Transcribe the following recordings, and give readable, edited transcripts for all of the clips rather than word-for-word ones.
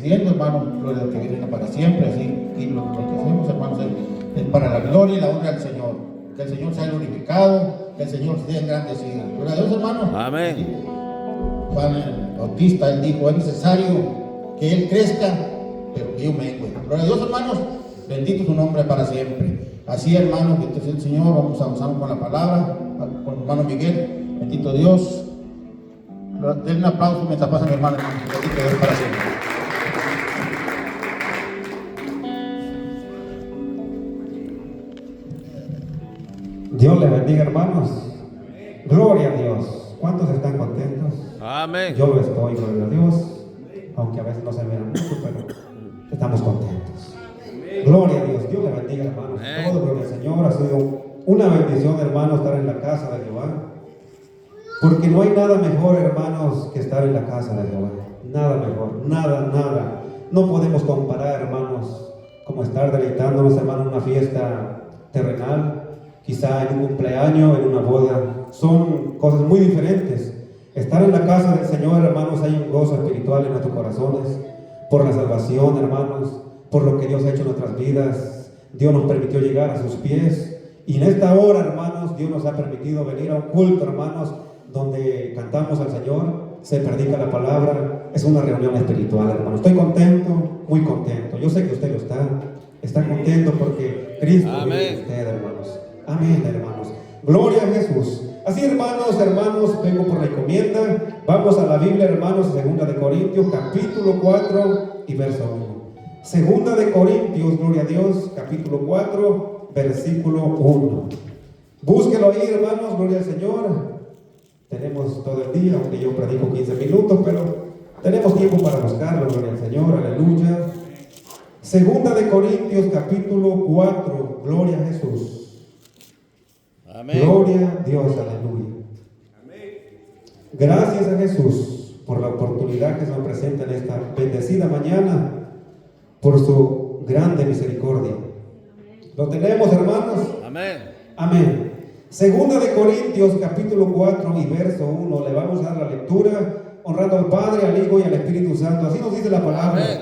presidiendo, hermano, gloria al que viene para siempre, así, y lo que hacemos, hermanos, es para la gloria y la honra del Señor, que el Señor sea glorificado, que el Señor sea engrandecido. Gloria a Dios, hermano. Amén. Juan el Bautista, él dijo, es necesario que Él crezca, pero que yo mengue. Gloria a Dios, hermanos, bendito su nombre para siempre. Así, hermanos, bendito sea el Señor, vamos a avanzar con la palabra, con el hermano Miguel, bendito Dios. Denle un aplauso mientras pasa mi hermano, bendito Dios para siempre. Dios les bendiga, hermanos. Gloria a Dios. ¿Cuántos están contentos? Amén. Yo lo estoy, gloria a Dios. Aunque a veces no se vean mucho, pero estamos contentos. Gloria a Dios. Dios les bendiga, hermanos. Todo, gloria al Señor. Ha sido una bendición, hermanos, estar en la casa de Jehová. Porque no hay nada mejor, hermanos, que estar en la casa de Jehová. Nada mejor. Nada. No podemos comparar, hermanos, como estar deleitándonos, hermanos, en una fiesta terrenal. Quizá en un cumpleaños, en una boda, son cosas muy diferentes. Estar en la casa del Señor, hermanos, hay un gozo espiritual en nuestros corazones, por la salvación, hermanos, por lo que Dios ha hecho en nuestras vidas. Dios nos permitió llegar a sus pies, y en esta hora, hermanos, Dios nos ha permitido venir a un culto, hermanos, donde cantamos al Señor, se predica la palabra. Es una reunión espiritual, hermanos. Estoy contento, muy contento. Yo sé que usted lo está contento porque Cristo vive en usted, hermanos. Amén, hermanos. Gloria a Jesús. Así, hermanos, vengo por la encomienda. Vamos a la Biblia, hermanos, 2 de Corintios, capítulo 4 y verso 1. 2 de Corintios, gloria a Dios, capítulo 4, versículo 1. Búsquelo ahí, hermanos, gloria al Señor. Tenemos todo el día, aunque yo predico 15 minutos, pero tenemos tiempo para buscarlo, gloria al Señor, aleluya. 2 de Corintios, capítulo 4, gloria a Jesús. Amén. Gloria a Dios, aleluya. Gracias a Jesús por la oportunidad que se nos presenta en esta bendecida mañana, por su grande misericordia. ¿Lo tenemos, hermanos? Amén. Amén. 2 de Corintios, capítulo 4 y verso 1. Le vamos a dar la lectura, honrando al Padre, al Hijo y al Espíritu Santo. Así nos dice la palabra. Amén.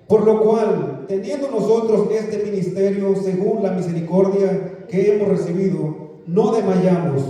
Por lo cual, teniendo nosotros este ministerio según la misericordia que hemos recibido, no desmayamos,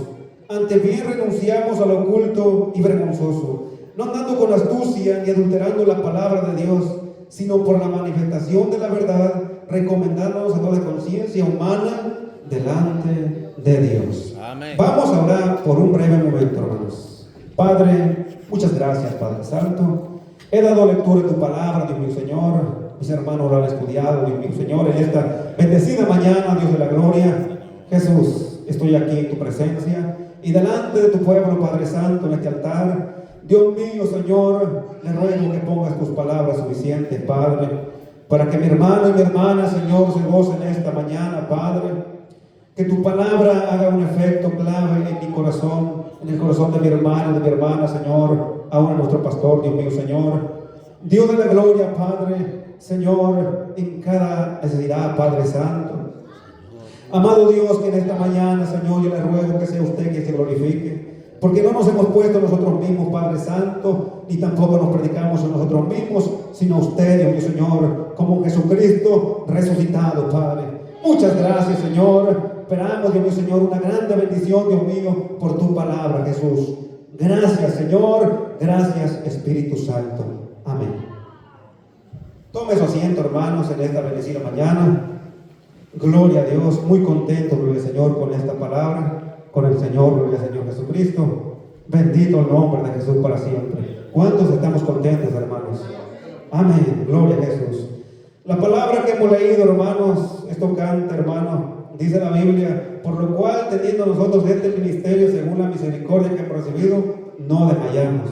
antes bien renunciamos a lo oculto y vergonzoso, no andando con astucia ni adulterando la palabra de Dios, sino por la manifestación de la verdad, recomendándonos a toda conciencia humana delante de Dios. Amén. Vamos a orar por un breve momento, hermanos. Padre, muchas gracias, Padre Santo. He dado lectura de tu palabra, Dios mío, Señor. Mis hermanos lo han estudiado, Dios mío, Señor, en esta bendecida mañana, Dios de la gloria. Jesús, estoy aquí en tu presencia y delante de tu pueblo, Padre Santo, en este altar. Dios mío, Señor, le ruego que pongas tus palabras suficientes, Padre, para que mi hermano y mi hermana, Señor, se gocen esta mañana, Padre. Que tu palabra haga un efecto clave en mi corazón, en el corazón de mi hermano, de mi hermana, Señor, aún nuestro pastor, Dios mío, Señor. Dios de la gloria, Padre, Señor, en cada necesidad, Padre Santo. Amado Dios, que en esta mañana, Señor, yo le ruego que sea usted quien se glorifique, porque no nos hemos puesto nosotros mismos, Padre Santo, ni tampoco nos predicamos a nosotros mismos, sino a usted, Dios mío, Señor, como Jesucristo resucitado, Padre. Muchas gracias, Señor. Esperamos, Dios mío, Señor, una grande bendición, Dios mío, por tu palabra, Jesús. Gracias, Señor. Gracias, Espíritu Santo. Amén. Tome su asiento, hermanos, en esta bendecida mañana. Gloria a Dios, muy contento, gloria al Señor, con esta palabra, con el Señor, gloria al Señor Jesucristo. Bendito el nombre de Jesús para siempre. ¿Cuántos estamos contentos, hermanos? Amén, gloria a Jesús. La palabra que hemos leído, hermanos, es tocante, hermano. Dice la Biblia, por lo cual, teniendo nosotros este ministerio según la misericordia que hemos recibido, no desmayamos.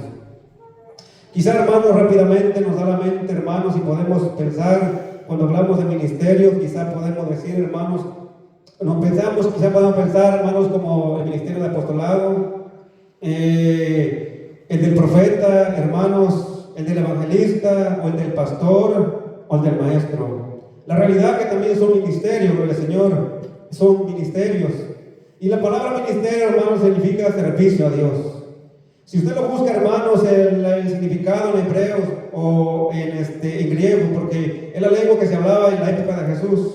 Quizá, hermanos, rápidamente nos da la mente, hermanos, y podemos pensar. Cuando hablamos de ministerios, quizá podemos decir, hermanos, quizá podemos pensar, hermanos, como el ministerio de apostolado, el del profeta, hermanos, el del evangelista, o el del pastor, o el del maestro. La realidad que también son ministerios, gloria al Señor, son ministerios. Y la palabra ministerio, hermanos, significa servicio a Dios. Si usted lo busca, hermanos, el significado en hebreo, o en griego, porque es la lengua que se hablaba en la época de Jesús.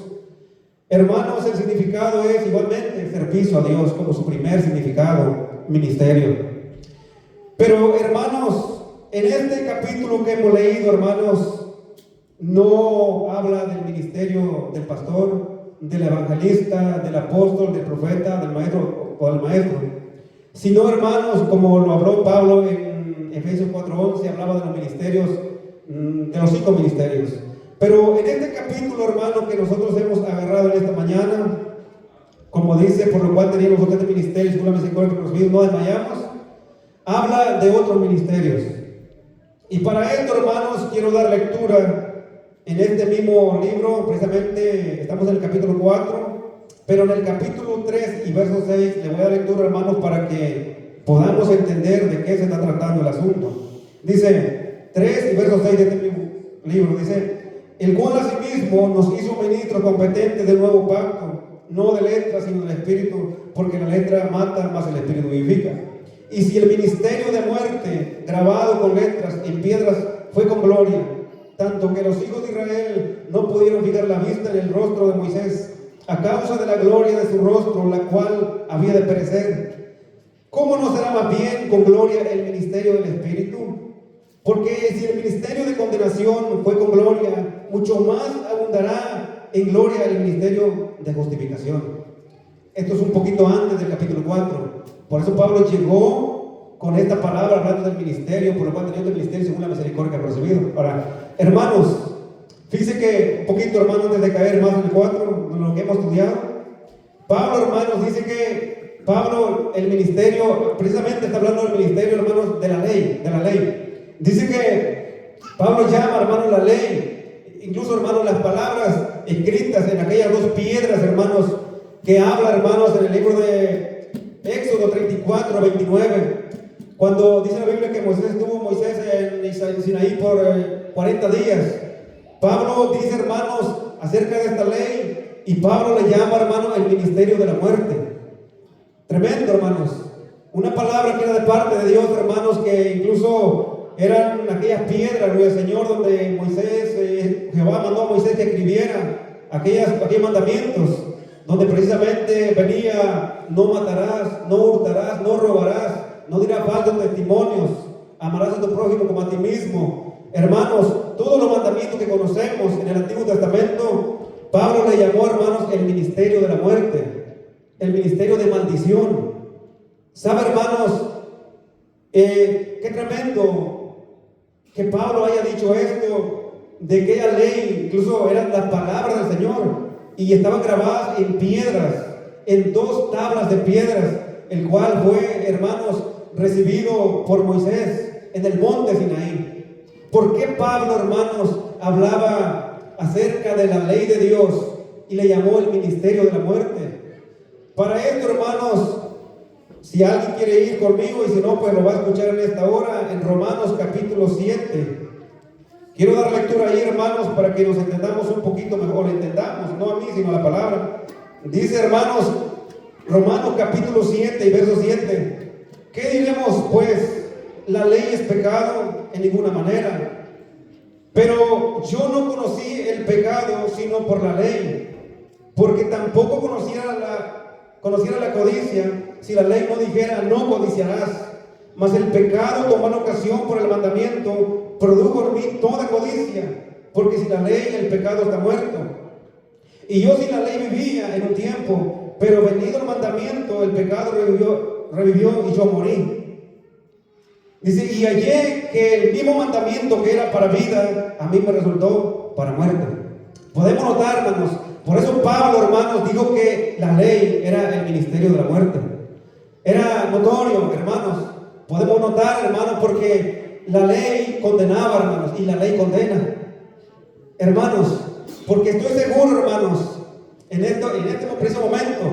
Hermanos, el significado es igualmente servicio a Dios como su primer significado, ministerio. Pero hermanos, en este capítulo que hemos leído, hermanos, no habla del ministerio del pastor, del evangelista, del apóstol, del profeta, del maestro o del maestro, sino, hermanos, como lo habló Pablo en Efesios 4:11, hablaba de los ministerios, de los 5 ministerios. Pero en este capítulo, hermano, que nosotros hemos agarrado en esta mañana, como dice, por lo cual teníamos este ministerio, según la misericordia que nos vimos, no desmayamos, habla de otros ministerios. Y para esto, hermanos, quiero dar lectura en este mismo libro. Precisamente estamos en el capítulo 4, pero en el capítulo 3 y verso 6 le voy a dar lectura, hermanos, para que podamos entender de qué se está tratando el asunto. Dice 3 y verso 6 de este mismo libro, dice: el cual asimismo nos hizo ministros competentes del nuevo pacto, no de letra, sino del espíritu, porque la letra mata, mas el espíritu vivifica. Y si el ministerio de muerte, grabado con letras en piedras, fue con gloria, tanto que los hijos de Israel no pudieron fijar la vista en el rostro de Moisés, a causa de la gloria de su rostro, la cual había de perecer, ¿cómo no será más bien con gloria el ministerio del espíritu? Porque si el ministerio de condenación fue con gloria, mucho más abundará en gloria el ministerio de justificación. Esto es un poquito antes del capítulo 4. Por eso Pablo llegó con esta palabra hablando del ministerio, por lo cual teniendo el ministerio según la misericordia que ha recibido. Ahora, hermanos, fíjense que un poquito, hermanos, antes de caer más en el 4, en lo que hemos estudiado, Pablo, hermanos, dice que Pablo, el ministerio, precisamente está hablando del ministerio, hermanos, de la ley. Dice que Pablo llama, hermanos, la ley, incluso, hermanos, las palabras escritas en aquellas 2 piedras, hermanos, que habla, hermanos, en el libro de Éxodo 34:29, cuando dice la Biblia que estuvo en Sinaí por 40 días. Pablo dice, hermanos, acerca de esta ley, y Pablo le llama, hermanos, el ministerio de la muerte. Tremendo, hermanos. Una palabra que era de parte de Dios, hermanos, que incluso eran aquellas piedras, ¿no?, del Señor, donde Jehová mandó a Moisés que escribiera aquellos mandamientos, donde precisamente venía: no matarás, no hurtarás, no robarás, no dirás falsos testimonios, amarás a tu prójimo como a ti mismo. Hermanos, todos los mandamientos que conocemos en el Antiguo Testamento, Pablo le llamó, hermanos, el ministerio de la muerte, el ministerio de maldición. ¿Sabe, hermanos? Qué tremendo que Pablo haya dicho esto, de aquella ley, incluso eran las palabras del Señor, y estaban grabadas en piedras, en 2 tablas de piedras, el cual fue, hermanos, recibido por Moisés en el monte Sinaí. ¿Por qué Pablo, hermanos, hablaba acerca de la ley de Dios y le llamó el ministerio de la muerte? Para esto, hermanos, si alguien quiere ir conmigo, y si no, pues lo va a escuchar en esta hora, en Romanos capítulo 7. Quiero dar lectura ahí, hermanos, para que nos entendamos un poquito mejor, entendamos, no a mí, sino a la palabra. Dice, hermanos, Romanos capítulo 7 y verso 7. ¿Qué diremos, pues? ¿La ley es pecado? En ninguna manera. Pero yo no conocí el pecado sino por la ley, porque tampoco conociera la codicia si la ley no dijera: no codiciarás. Mas el pecado, tomando ocasión por el mandamiento, produjo en mí toda codicia, porque sin la ley el pecado está muerto. Y yo sin la ley vivía en un tiempo, pero venido el mandamiento, el pecado revivió y yo morí. Dice: y hallé que el mismo mandamiento que era para vida, a mí me resultó para muerte. Podemos notar, hermanos, por eso Pablo, hermanos, dijo que la ley era el ministerio de la muerte. Era notorio, hermanos. Podemos notar, hermanos, porque la ley condenaba, hermanos, y la ley condena. Hermanos, porque estoy seguro, hermanos, en este preciso momento,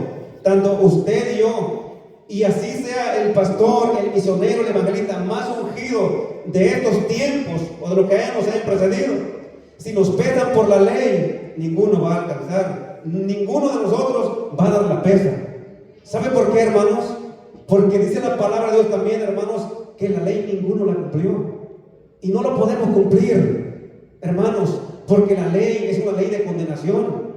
tanto usted y yo, y así sea el pastor, el misionero, el evangelista más ungido de estos tiempos, o de lo que nos hayan precedido, si nos pesan por la ley, ninguno va a alcanzar, ninguno de nosotros va a dar la pesa. ¿Sabe por qué, hermanos? Porque dice la palabra de Dios también, hermanos, que la ley ninguno la cumplió. y no lo podemos cumplir, hermanos, porque la ley es una ley de condenación.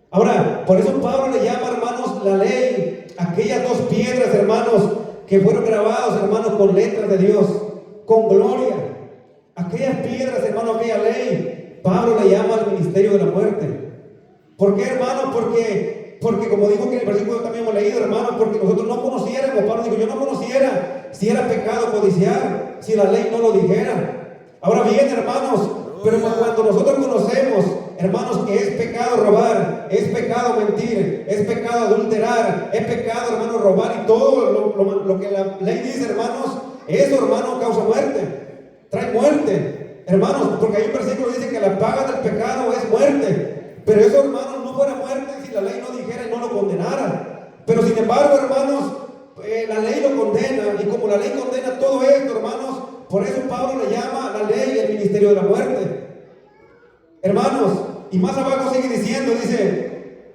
Ahora, por eso Pablo le llama, hermanos, la ley, aquellas dos piedras, hermanos, que fueron grabados, hermanos, con letras de Dios, con gloria. Aquellas piedras, hermanos, aquella ley, Pablo le llama al ministerio de la muerte. ¿Por qué, hermano? Porque como dijo que en el versículo también hemos leído, hermano, porque nosotros no conociéramos, Pablo dijo, yo no conociera si era pecado codiciar, si la ley no lo dijera. Ahora bien, hermanos, pero cuando nosotros conocemos, hermanos, que es pecado robar, es pecado mentir, es pecado adulterar, es pecado, hermano, robar y todo lo que la ley dice, hermanos, eso, hermano, causa muerte, trae muerte, hermanos, porque hay un versículo que dice que la paga del pecado es muerte. Pero eso, hermanos, no fuera muerte si la ley no dijera y no lo condenara. Pero sin embargo, hermanos, la ley lo condena. Y como la ley condena todo esto, hermanos, por eso Pablo le llama a la ley el ministerio de la muerte. Hermanos, y más abajo sigue diciendo, dice,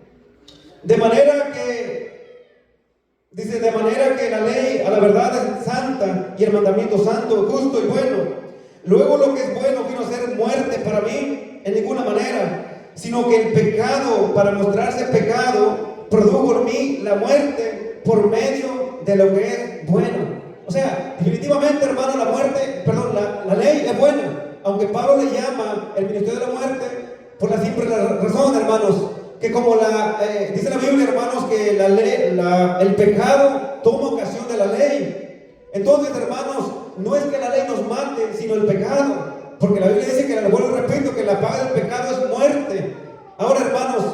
de manera que la ley a la verdad es santa y el mandamiento santo, justo y bueno. Luego lo que es bueno vino a ser muerte para mí en ninguna manera, sino que el pecado, para mostrarse pecado, produjo en mí la muerte por medio de lo que es bueno. O sea, definitivamente, hermano, la ley es buena, aunque Pablo le llama el ministerio de la muerte por la simple razón, hermanos, que como dice la Biblia, hermanos, que el pecado toma ocasión de la ley. Entonces, hermanos, no es que la ley nos mate, sino el pecado. Porque la Biblia dice que, vuelvo y repito, que la paga del pecado es muerte. Ahora, hermanos,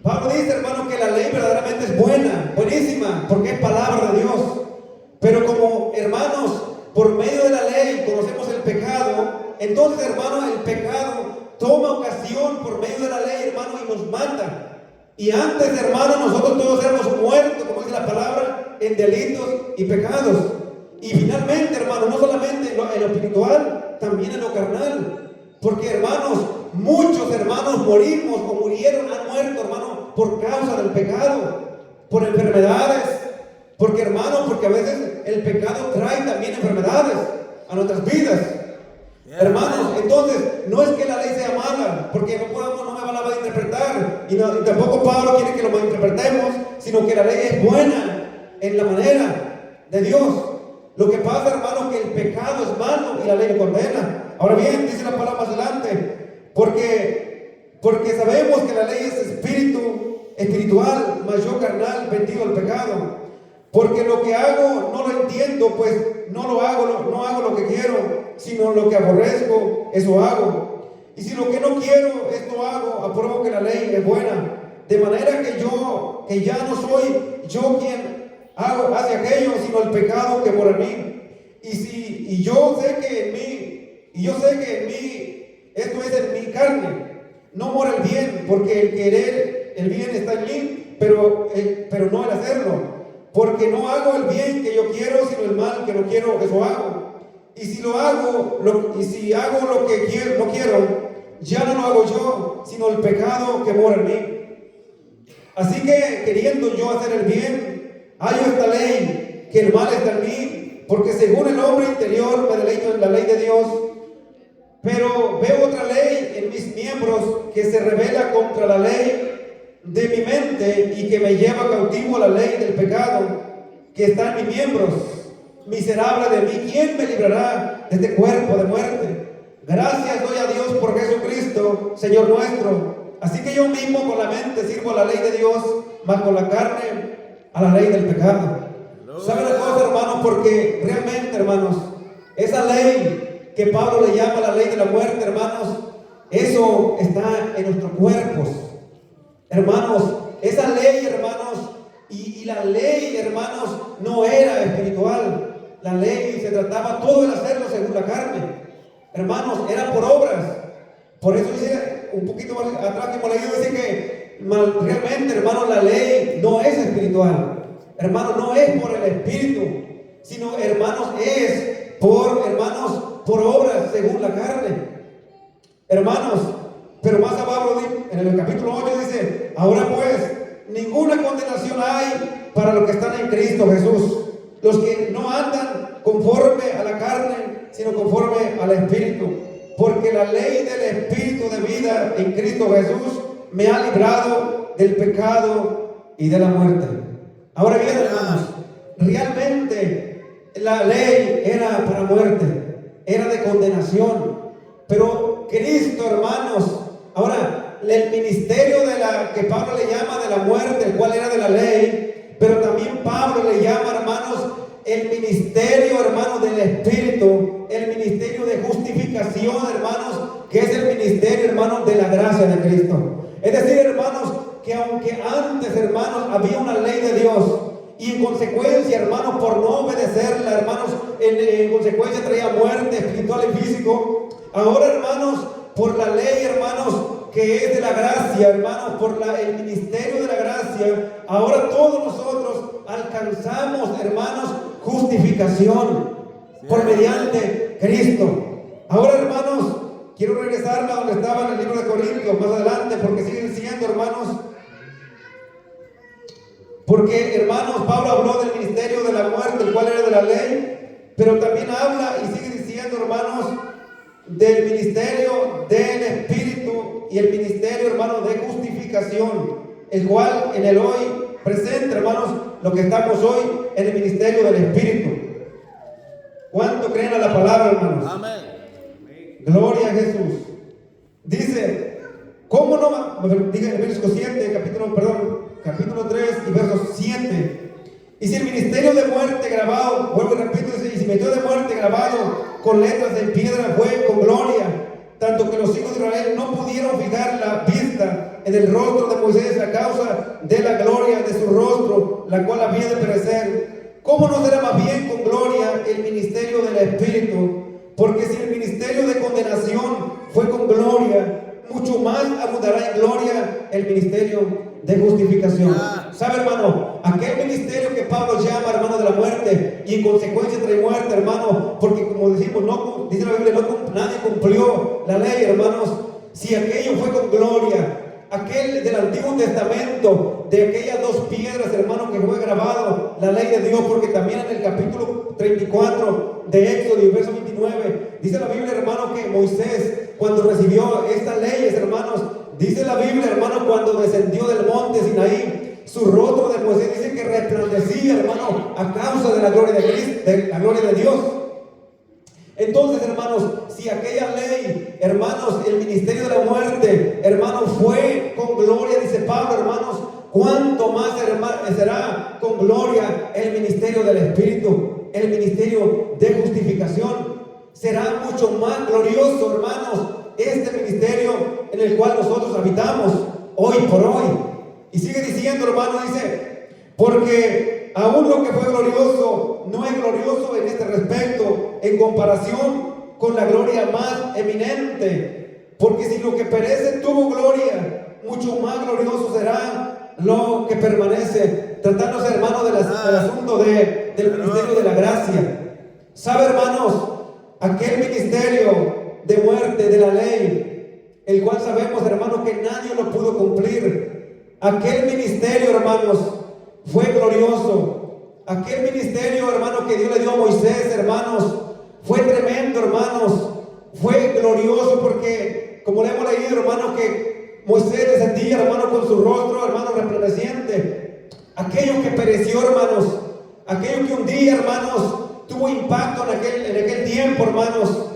Pablo dice, hermanos, que la ley verdaderamente es buena, buenísima, porque es palabra de Dios. Pero como, hermanos, por medio de la ley conocemos el pecado, entonces, hermanos, el pecado toma ocasión por medio de la ley, hermanos, y nos mata. Y antes, hermanos, nosotros todos éramos muertos, como dice la palabra, en delitos y pecados. Y finalmente, hermanos, no solamente en lo espiritual, también en lo carnal. Porque, hermanos, muchos hermanos morimos o murieron, han muerto, hermanos, por causa del pecado, por enfermedades. Porque, hermanos, porque a veces el pecado trae también enfermedades a nuestras vidas. Hermanos, entonces, no es que la ley sea mala, porque no me la va a interpretar, y tampoco Pablo quiere que lo malinterpretemos, sino que la ley es buena en la manera de Dios. Lo que pasa, hermanos, que el pecado es malo y la ley lo condena. Ahora bien, dice la palabra más adelante, porque sabemos que la ley es espiritual, mas yo carnal, vendido al pecado. Porque lo que hago no lo entiendo, pues no hago lo que quiero, sino lo que aborrezco, eso hago. Y si lo que no quiero, esto hago, apruebo que la ley es buena. De manera que ya no soy yo quien hace aquello, sino el pecado que mora en mí. Y yo sé que en mí, esto es en mi carne, no mora el bien, porque el querer el bien está en mí, pero no el hacerlo. Porque no hago el bien que yo quiero, sino el mal que no quiero, eso hago. Y si hago lo que no quiero, ya no lo hago yo, sino el pecado que mora en mí. Así que, queriendo yo hacer el bien, hallo esta ley, que el mal está en mí, porque según el hombre interior me deleito en la ley de Dios. Pero veo otra ley en mis miembros que se rebela contra la ley de mi mente y que me lleva cautivo a la ley del pecado que está en mis miembros. Miserable de mí, ¿quién me librará de este cuerpo de muerte? Gracias doy a Dios por Jesucristo, Señor nuestro. Así que yo mismo con la mente sirvo a la ley de Dios, mas con la carne a la ley del pecado. ¿Saben la cosa, hermanos? Porque realmente, hermanos, esa ley que Pablo le llama la ley de la muerte, hermanos, eso está en nuestros cuerpos. Hermanos, esa ley, hermanos, y la ley, hermanos, no era espiritual. La ley se trataba todo de hacerlo según la carne. Hermanos, era por obras. Por eso dice, un poquito más atrás que hemos leído, dice que realmente, hermanos, la ley no es espiritual. Hermanos, no es por el espíritu, sino, hermanos, es por obras según la carne. Hermanos, pero más abajo en el capítulo 8 dice, ahora pues, ninguna condenación hay para los que están en Cristo Jesús, los que no andan conforme a la carne, sino conforme al Espíritu. Porque la ley del Espíritu de vida en Cristo Jesús me ha librado del pecado y de la muerte. Ahora bien, hermanos, realmente la ley era para muerte, era de condenación. Pero Cristo, hermanos, ahora el ministerio de la que Pablo le llama de la muerte, el cual era de la ley, pero también Pablo le llama, hermanos, el ministerio, hermanos, del Espíritu, el ministerio de justificación, hermanos, que es el ministerio, hermanos, de la gracia de Cristo. Es decir, hermanos, que aunque antes, hermanos, había una ley de Dios, y en consecuencia, hermanos, por no obedecerla, hermanos, en consecuencia traía muerte espiritual y físico. Ahora, hermanos, por la ley, hermanos, que es de la gracia, hermanos, por el ministerio de la gracia, ahora todos nosotros alcanzamos, hermanos, justificación por mediante Cristo. Ahora, hermanos, quiero regresarme a donde estaba en el libro de Corintios, más adelante, porque sigue diciendo, hermanos, porque, hermanos, Pablo habló del ministerio de la muerte, el cual era de la ley, pero también habla y sigue diciendo, hermanos, del ministerio del Espíritu y el ministerio, hermanos, de justificación, el cual en el hoy presenta, hermanos, lo que estamos hoy en el ministerio del Espíritu. ¿Cuánto creen a la palabra, hermanos? Amén. Gloria a Jesús. Dice, ¿cómo no? Diga en el versículo 7, capítulo 3 y verso 7. Y si el ministerio de muerte grabado, vuelvo y repito, dice, y si el ministerio de muerte grabado con letras de piedra fue con gloria, tanto que los hijos de Israel no pudieron fijar la vista en el rostro de Moisés a causa de la gloria de su rostro, la cual había de perecer, ¿cómo no será más bien con gloria el ministerio del Espíritu? Porque si el ministerio de condenación fue con gloria, mucho más abundará en gloria el ministerio de justificación. ¿Sabe, hermano? Aquel ministerio que Pablo llama, hermano, de la muerte, y en consecuencia trae muerte, hermano, porque como decimos, no, dice la Biblia, nadie cumplió la ley, hermanos. Si aquello fue con gloria, aquel del Antiguo Testamento, de aquellas dos piedras, hermano, que fue grabado la ley de Dios, porque también en el capítulo 34 de Éxodo y verso 29, dice la Biblia, hermano, que Moisés, cuando recibió estas leyes, hermanos, dice la Biblia, hermano, cuando descendió del monte Sinaí, su rostro de Moisés dice que resplandecía, hermano, a causa de la gloria de Cristo, de la gloria de Dios. Entonces, hermanos, si aquella ley, hermanos, el ministerio de la muerte, hermanos, fue con gloria, dice Pablo, hermanos, cuánto más, hermano, será con gloria el ministerio del Espíritu, el ministerio de justificación. Será mucho más glorioso, hermanos, este ministerio en el cual nosotros habitamos hoy por hoy. Y sigue diciendo, hermano, dice, porque aún lo que fue glorioso no es glorioso en este respecto en comparación con la gloria más eminente. Porque si lo que perece tuvo gloria, mucho más glorioso será lo que permanece. Tratándose, hermano, del asunto del ministerio de la gracia. ¿Sabe, hermanos? Aquel ministerio de muerte, de la ley, el cual sabemos, hermanos, que nadie lo pudo cumplir. Aquel ministerio, hermanos, fue glorioso. Aquel ministerio, hermano, que Dios le dio a Moisés, hermanos, fue tremendo, hermanos. Fue glorioso porque, como le hemos leído, hermanos, que Moisés descendía, hermano, con su rostro, hermano, resplandeciente. Aquello que pereció, hermanos, aquello que un día, hermanos, tuvo impacto en aquel tiempo, hermanos,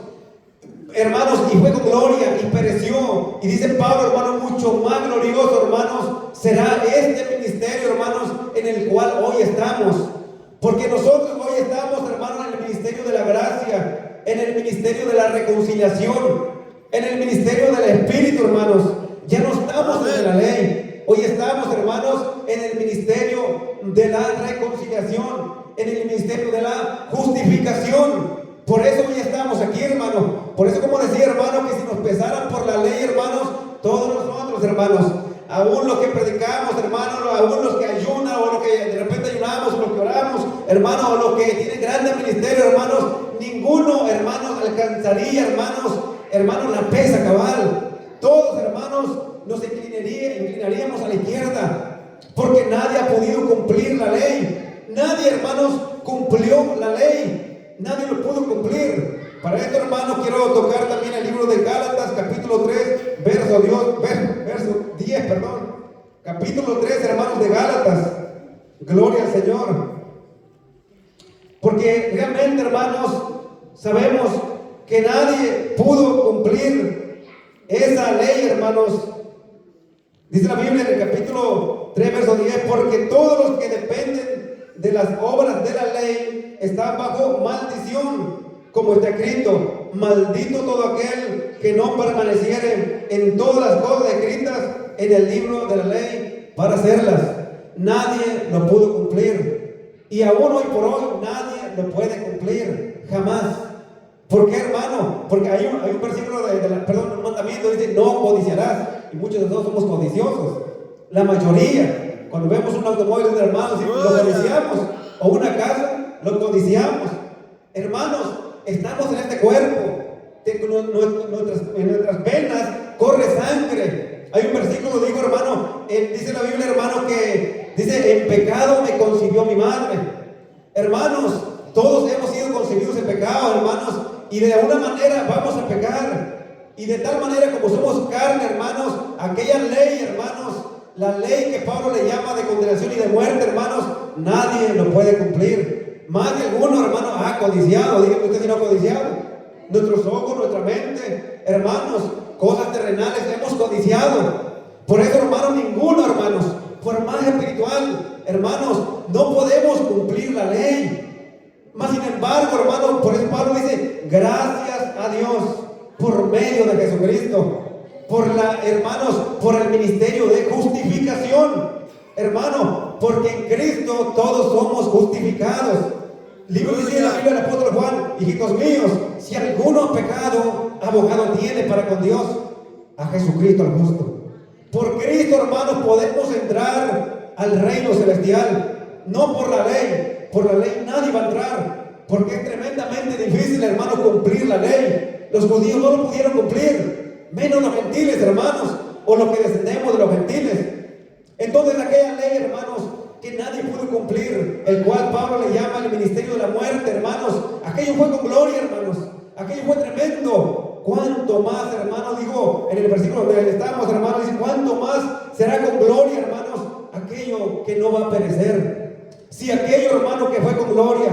y fue con gloria y pereció. Y dice Pablo, hermano, mucho más glorioso, hermanos, será este ministerio, hermanos, en el cual hoy estamos. Porque nosotros hoy estamos, hermanos, en el ministerio de la gracia, en el ministerio de la reconciliación, en el ministerio del Espíritu, hermanos. Ya no estamos en la ley. Hoy estamos, hermanos, en el ministerio de la reconciliación, en el ministerio de la justificación. Por eso hoy estamos aquí, hermano. Por eso, como decía, hermano, que si nos pesaran por la ley, hermanos, todos nosotros, hermanos, aún los que predicamos, hermanos, aún los que ayunan, o los que de repente ayunamos, o los que oramos, hermanos, o los que tienen grandes ministerios, hermanos, ninguno, hermanos, alcanzaría, hermanos, la pesa cabal. Todos, hermanos, nos inclinaríamos a la izquierda, porque nadie ha podido cumplir la ley. Nadie, hermanos, cumplió la ley. Nadie lo pudo cumplir. Para esto, hermano, quiero tocar también el libro de Gálatas, capítulo 3, verso 10, perdón. Capítulo 3, hermanos, de Gálatas. Gloria al Señor. Porque realmente, hermanos, sabemos que nadie pudo cumplir esa ley, hermanos. Dice la Biblia en el capítulo 3, verso 10, porque todos los que dependen de las obras de la ley están bajo maldición, como está escrito: maldito todo aquel que no permaneciere en todas las cosas escritas en el libro de la ley para hacerlas. Nadie lo pudo cumplir, y aún hoy por hoy nadie lo puede cumplir, jamás. ¿Por qué, hermano? Porque hay un versículo un mandamiento, dice: no codiciarás. Y muchos de nosotros somos codiciosos. La mayoría, cuando vemos un automóvil de hermanos, lo codiciamos, o una casa, lo codiciamos. Hermanos, estamos en este cuerpo, en nuestras venas corre sangre. Hay un versículo, digo, hermano, dice la Biblia, hermano, que dice: en pecado me concibió mi madre. Hermanos, todos hemos sido concebidos en pecado, hermanos, y de alguna manera vamos a pecar. Y de tal manera, como somos carne, hermanos, aquella ley, hermanos, la ley que Pablo le llama de condenación y de muerte, hermanos, nadie lo puede cumplir. Más de alguno, hermano, ha codiciado. Dígame usted si no ha codiciado. Nuestros ojos, nuestra mente, hermanos, cosas terrenales hemos codiciado. Por eso, hermanos, ninguno, hermanos, por más espiritual, hermanos, no podemos cumplir la ley. Mas sin embargo, hermanos, por eso Pablo dice: gracias a Dios por medio de Jesucristo, hermanos, por el ministerio de justificación, hermano, porque en Cristo todos somos justificados. Dice la Biblia del apóstol Juan: hijitos míos, si alguno ha pecado, abogado tiene para con Dios, a Jesucristo el justo. Por Cristo, hermanos, podemos entrar al reino celestial, no por la ley. Por la ley nadie va a entrar, porque es tremendamente difícil, hermanos, cumplir la ley. Los judíos no lo pudieron cumplir, menos los gentiles, hermanos, o los que descendemos de los gentiles. Entonces aquella ley, hermanos, que nadie pudo cumplir, el cual Pablo le llama el ministerio de la muerte, hermanos, aquello fue con gloria, hermanos, aquello fue tremendo. ¿Cuánto más, hermanos? Digo, en el versículo donde estamos, hermanos, dice: ¿cuánto más será con gloria, hermanos, aquello que no va a perecer? Si aquello, hermano, que fue con gloria,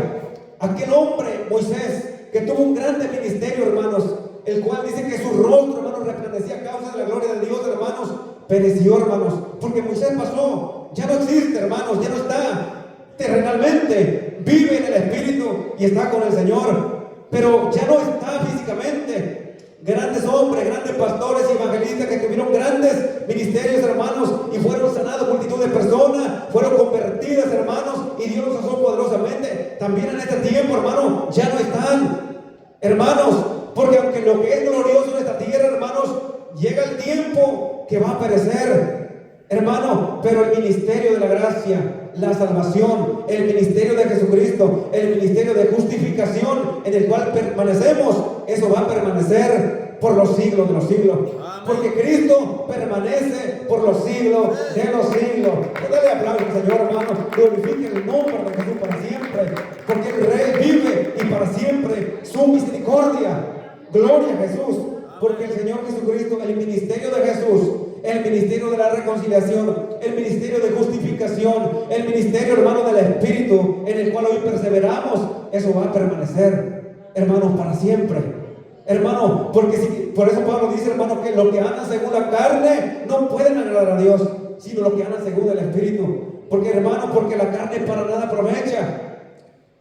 aquel hombre, Moisés, que tuvo un grande ministerio, hermanos, el cual dice que su rostro, hermanos, resplandecía a causa de la gloria de Dios, hermanos, pereció, hermanos, porque Moisés pasó, ya no existe, hermanos, ya no está terrenalmente, vive en el Espíritu y está con el Señor, pero ya no está físicamente. Grandes hombres, grandes pastores y evangelistas que tuvieron grandes ministerios, hermanos, y fueron sanados multitud de personas, fueron convertidas, hermanos, y Dios los usó poderosamente. También en este tiempo, hermanos, ya no están, hermanos, porque aunque lo que es glorioso en esta tierra, hermanos, llega el tiempo que va a perecer, hermano, pero el ministerio de la gracia, la salvación, el ministerio de Jesucristo, el ministerio de justificación en el cual permanecemos, eso va a permanecer por los siglos de los siglos. Porque Cristo permanece por los siglos de los siglos. Dale aplauso al Señor, hermano. Glorifique el nombre de Jesús para siempre, porque el Rey vive y para siempre su misericordia. Gloria a Jesús, porque el Señor Jesucristo, el ministerio de Jesús, el ministerio de la reconciliación, el ministerio de justificación, el ministerio, hermano, del Espíritu, en el cual hoy perseveramos, eso va a permanecer, hermanos, para siempre. Hermano, porque por eso Pablo dice, hermano, que los que andan según la carne no pueden agradar a Dios, sino los que andan según el Espíritu. Porque, hermano, porque la carne para nada aprovecha,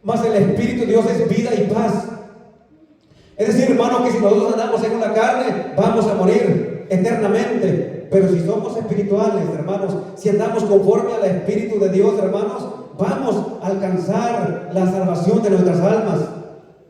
mas el Espíritu de Dios es vida y paz. Es decir, hermano, que si nosotros andamos según la carne, vamos a morir eternamente. Pero si somos espirituales, hermanos, si andamos conforme al Espíritu de Dios, hermanos, vamos a alcanzar la salvación de nuestras almas.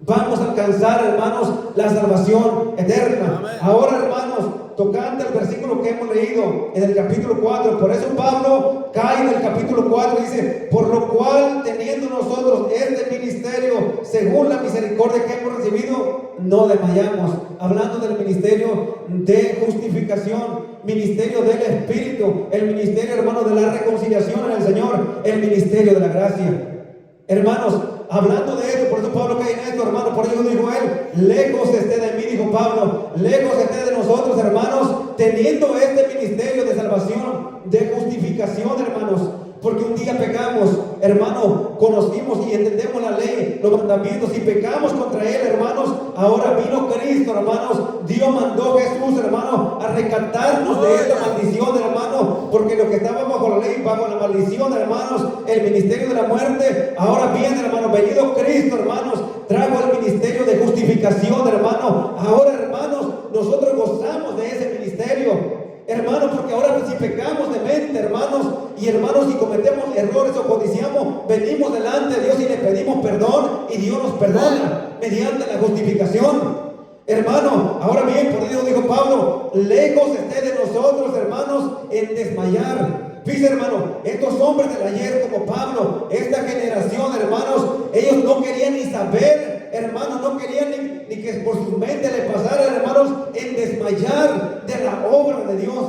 Vamos a alcanzar, hermanos, la salvación eterna. Amén. Ahora, hermanos, tocante el versículo que hemos leído en el capítulo 4, por eso Pablo cae en el capítulo 4 y dice: por lo cual, teniendo nosotros este ministerio, según la misericordia que hemos recibido, no desmayamos. Hablando del ministerio de justificación, ministerio del Espíritu, el ministerio, hermanos, de la reconciliación en el Señor, el ministerio de la gracia. Hermanos, hablando de esto, por eso Pablo cae en esto, hermano, por eso dijo él, lejos esté de mí, dijo Pablo, lejos esté de nosotros, hermanos, teniendo este ministerio de salvación, de justificación, hermanos, porque un día pecamos, hermano, conocimos y entendemos la ley, los mandamientos, y pecamos contra él, hermanos. Ahora vino Cristo, hermanos. Dios mandó a Jesús, hermano, a rescatarnos de esta maldición, hermano, porque los que estaban bajo la ley, bajo la maldición, hermanos, el ministerio de la muerte, ahora viene, hermano, venido Cristo, hermanos, trajo el ministerio de justificación, hermano. Ahora, hermanos, nosotros gozamos de ese ministerio, hermanos, porque ahora si pecamos de mente, hermanos, y hermanos, si cometemos errores o codiciamos, venimos delante de Dios y le pedimos perdón, y Dios nos perdona mediante la justificación. Hermano, ahora bien, por Dios dijo Pablo, lejos esté de nosotros, hermanos, en desmayar. Fíjense, hermano, estos hombres del ayer como Pablo, esta generación, hermanos, ellos no querían ni saber, hermanos, no querían ni que por su mente le pasara, hermanos, en desmayar de la obra de Dios.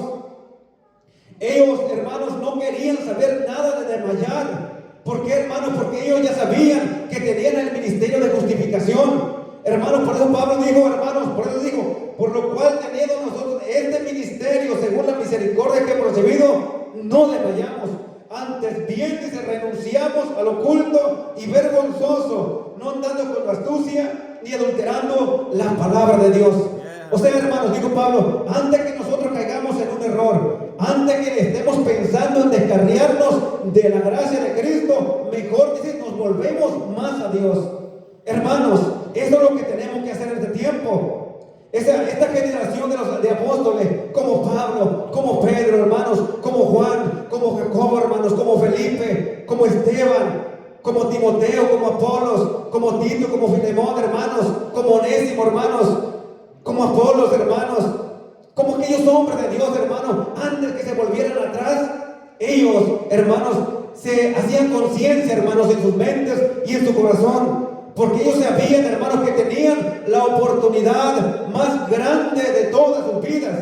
Ellos, hermanos, no querían saber nada de desmayar. ¿Por qué, hermanos? Porque ellos ya sabían que tenían el ministerio de justificación. Hermanos, por eso Pablo dijo, hermanos, por eso dijo, por lo cual teniendo nosotros este ministerio, según la misericordia que hemos recibido, no desmayamos. Antes bien dice, renunciamos al oculto y vergonzoso, no andando con astucia ni adulterando la palabra de Dios. O sea, hermanos, dijo Pablo, antes que nosotros caigamos en un error, antes que estemos pensando en descarriarnos de la gracia de Cristo, mejor dice, nos volvemos más a Dios. Hermanos, eso es lo que tenemos que hacer en este tiempo. Esta generación de apóstoles, como Pablo, como Pedro, hermanos, como Juan, como Jacobo, hermanos, como Felipe, como Esteban, como Timoteo, como Apolos, como Tito, como Filemón, hermanos, como Onésimo, hermanos, como Apolos, hermanos, como aquellos hombres de Dios, hermanos, antes que se volvieran atrás, ellos, hermanos, se hacían conciencia, hermanos, en sus mentes y en su corazón. Porque ellos sabían, hermanos, que tenían la oportunidad más grande de todas sus vidas.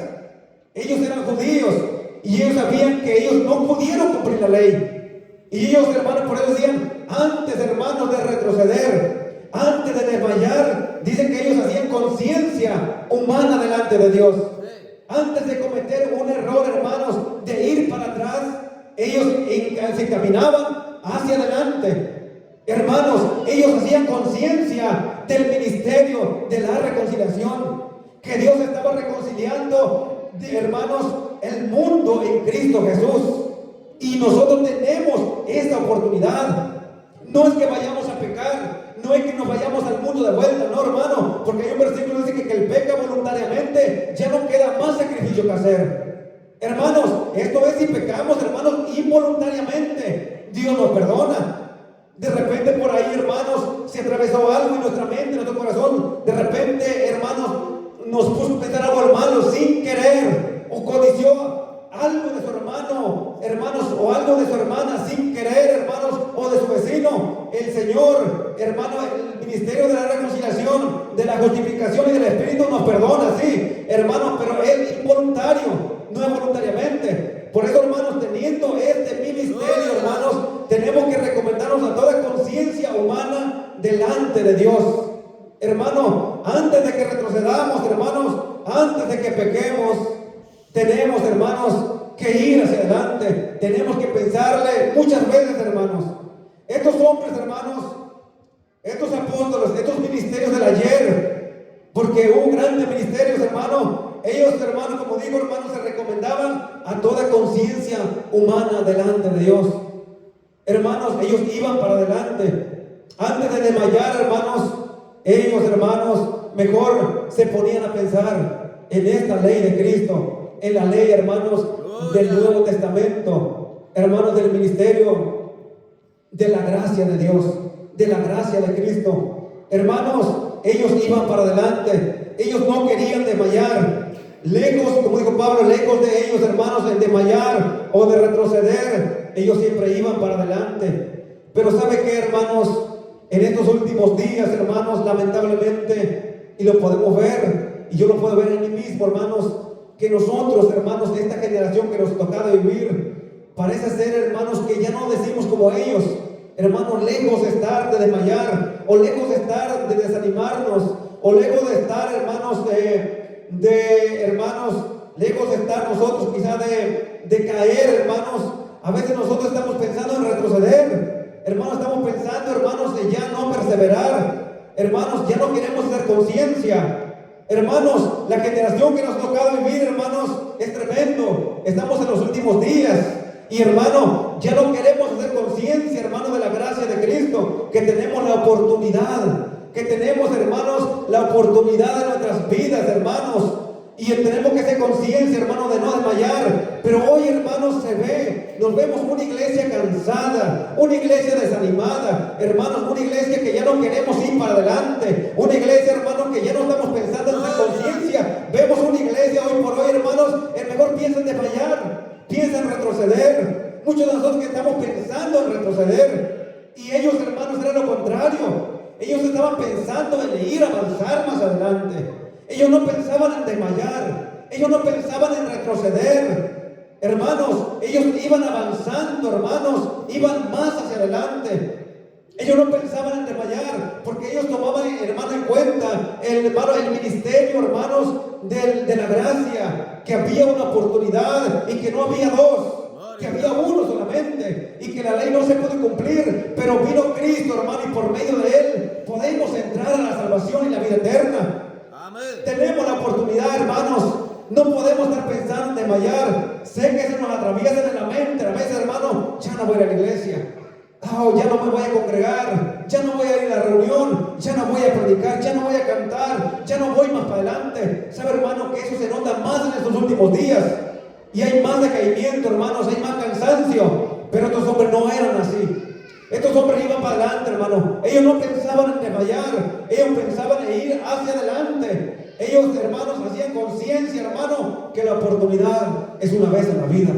Ellos eran judíos y ellos sabían que ellos no pudieron cumplir la ley. Y ellos, hermanos, por eso decían, antes, hermanos, de retroceder, antes de desmayar, dicen que ellos hacían conciencia humana delante de Dios. Antes de cometer un error, hermanos, de ir para atrás, ellos se encaminaban hacia adelante. Hermanos, ellos hacían conciencia del ministerio de la reconciliación, que Dios estaba reconciliando, hermanos, el mundo en Cristo Jesús. Y nosotros tenemos esta oportunidad. No es que vayamos a pecar, no es que nos vayamos al mundo de vuelta, no, hermano, porque hay un versículo que dice que el peca voluntariamente, ya no queda más sacrificio que hacer. Hermanos, esto es si pecamos, hermanos, involuntariamente, Dios nos perdona. De repente por ahí, hermanos, se atravesó algo en nuestra mente, en nuestro corazón. De repente, hermanos, nos puso a pensar algo malo sin querer, o codició algo de su hermano, hermanos, o algo de su hermana sin querer, hermanos, o de su vecino. El Señor, hermano, el ministerio de la reconciliación, de la justificación y del Espíritu nos perdona, sí, hermanos, pero es involuntario, no es voluntariamente. Por eso, hermanos, teniendo este ministerio, hermanos, tenemos que recomendarnos a toda conciencia humana delante de Dios. Hermanos, antes de que retrocedamos, hermanos, antes de que pequemos, tenemos, hermanos, que ir hacia adelante. Tenemos que pensarle muchas veces, hermanos. Estos hombres, hermanos, estos apóstoles, estos ministerios del ayer, porque hubo grandes ministerios, hermanos. Ellos, hermanos, como digo, hermanos, se recomendaban a toda conciencia humana delante de Dios. Hermanos, ellos iban para adelante. Antes de desmayar, hermanos, ellos, hermanos, mejor se ponían a pensar en esta ley de Cristo, en la ley, hermanos, del Nuevo Testamento, hermanos, del ministerio de la gracia de Dios, de la gracia de Cristo. Hermanos, ellos iban para adelante. Ellos no querían desmayar. Lejos, como dijo Pablo, lejos de ellos, hermanos, en desmayar o de retroceder, ellos siempre iban para adelante. Pero ¿sabe qué, hermanos? En estos últimos días, hermanos, lamentablemente, y lo podemos ver, y yo lo puedo ver en mí mismo, hermanos, que nosotros, hermanos, de esta generación que nos ha tocado vivir, parece ser, hermanos, que ya no decimos como ellos, hermanos, lejos de estar de desmayar, o lejos de estar de desanimarnos, o lejos de estar, hermanos, lejos de estar nosotros quizá de caer, hermanos. A veces nosotros estamos pensando en retroceder, hermanos, estamos pensando, hermanos, de ya no perseverar, hermanos, ya no queremos hacer conciencia. Hermanos, la generación que nos ha tocado vivir, hermanos, es tremendo. Estamos en los últimos días. Y hermano, ya no queremos hacer conciencia, hermano, de la gracia de Cristo, que tenemos la oportunidad, que tenemos, hermanos, la oportunidad de nuestras vidas, hermanos. Y tenemos que hacer conciencia, hermano, de no desmayar. Pero hoy, hermanos, nos vemos una iglesia cansada, una iglesia desanimada, hermanos, una iglesia que ya no queremos ir para adelante, una iglesia, hermanos, que ya no estamos pensando en hacer conciencia. Vemos una iglesia hoy por hoy, hermanos, mejor piensan desmayar, piensan retroceder. Muchos de nosotros que estamos pensando en retroceder, y ellos, hermanos, eran lo contrario. Ellos estaban pensando en ir a avanzar más adelante. Ellos no pensaban en desmayar, ellos no pensaban en retroceder, hermanos, ellos iban avanzando, hermanos, iban más hacia adelante. Ellos no pensaban en desmayar, porque ellos tomaban, hermano, en cuenta el ministerio, hermanos, de la gracia, que había una oportunidad y que no había dos, que había uno solamente, y que la ley no se puede cumplir, pero vino Cristo, hermano, y por medio de él podemos entrar a la salvación y la vida eterna. Tenemos la oportunidad, hermanos. No podemos estar pensando en desmayar. Sé que se nos atraviesa en la mente a veces, hermano, ya no voy a ir a la iglesia, ya no me voy a congregar, ya no voy a ir a la reunión, ya no voy a predicar, ya no voy a cantar, ya no voy más para adelante. ¿Sabe, hermano, que eso se nota más en estos últimos días? Y hay más decaimiento, hermanos, hay más cansancio. Pero estos hombres no eran así. Estos hombres iban para adelante, hermano. Ellos no pensaban en desmayar, ellos pensaban en ir hacia adelante. Ellos, hermanos, hacían conciencia, hermano, que la oportunidad es una vez en la vida.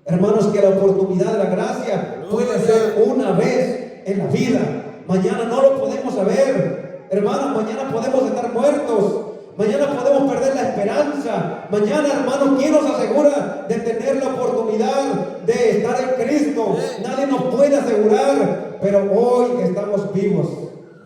Hermanos, que la oportunidad de la gracia puede ser una vez en la vida. Mañana no lo podemos saber. Hermanos, mañana podemos estar muertos. Mañana podemos perder la esperanza. Mañana, hermanos, ¿quién nos asegura de tener la oportunidad de estar en Cristo? Nadie nos puede asegurar, pero hoy estamos vivos.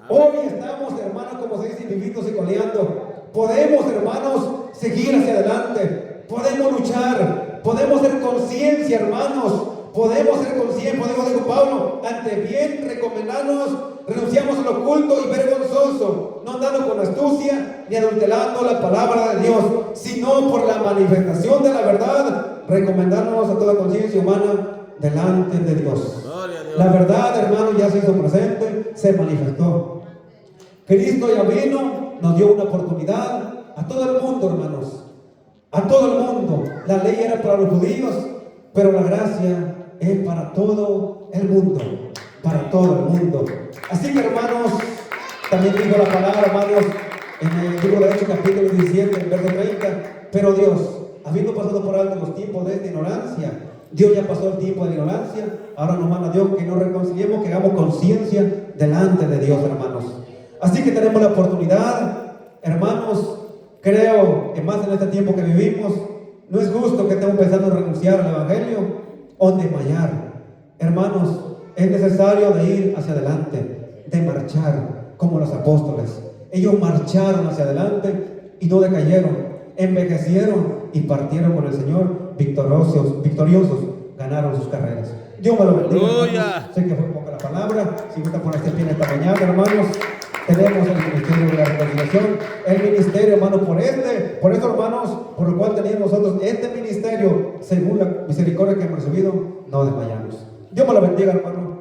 Hoy estamos, hermanos, como se dice, vivitos y coleando. Podemos, hermanos, seguir hacia adelante. Podemos luchar. Podemos ser conciencia, hermanos. Podemos ser conscientes, podemos, dijo Pablo, ante bien recomendarnos, renunciamos a lo oculto y vergonzoso, no andando con astucia ni adulterando la palabra de Dios, sino por la manifestación de la verdad, recomendarnos a toda conciencia humana delante de Dios. La verdad, hermano, ya se hizo presente, se manifestó. Cristo ya vino, nos dio una oportunidad a todo el mundo, hermanos, a todo el mundo. La ley era para los judíos, pero la gracia es para todo el mundo, para todo el mundo. Así que, hermanos, también dijo la palabra, hermanos, en el libro de Hechos capítulo 17, en verso 30, pero Dios, habiendo pasado por alto los tiempos de esta ignorancia, Dios ya pasó el tiempo de la ignorancia, ahora nos manda Dios que nos reconciliemos, que hagamos conciencia delante de Dios, hermanos. Así que tenemos la oportunidad, hermanos. Creo que más en este tiempo que vivimos, no es justo que estemos pensando en renunciar al Evangelio o desmayar. Hermanos, es necesario de ir hacia adelante, de marchar como los apóstoles. Ellos marcharon hacia adelante y no decayeron, envejecieron y partieron con el Señor victoriosos, ganaron sus carreras. Dios me lo bendiga. Sé que fue poca la palabra. Si gusta ponerse bien esta mañana, hermanos. Tenemos el ministerio de la reconciliación, el ministerio, hermano, por esto, hermanos, por lo cual teníamos nosotros este ministerio, según la misericordia que hemos recibido, no desmayamos. Dios me lo bendiga, hermano.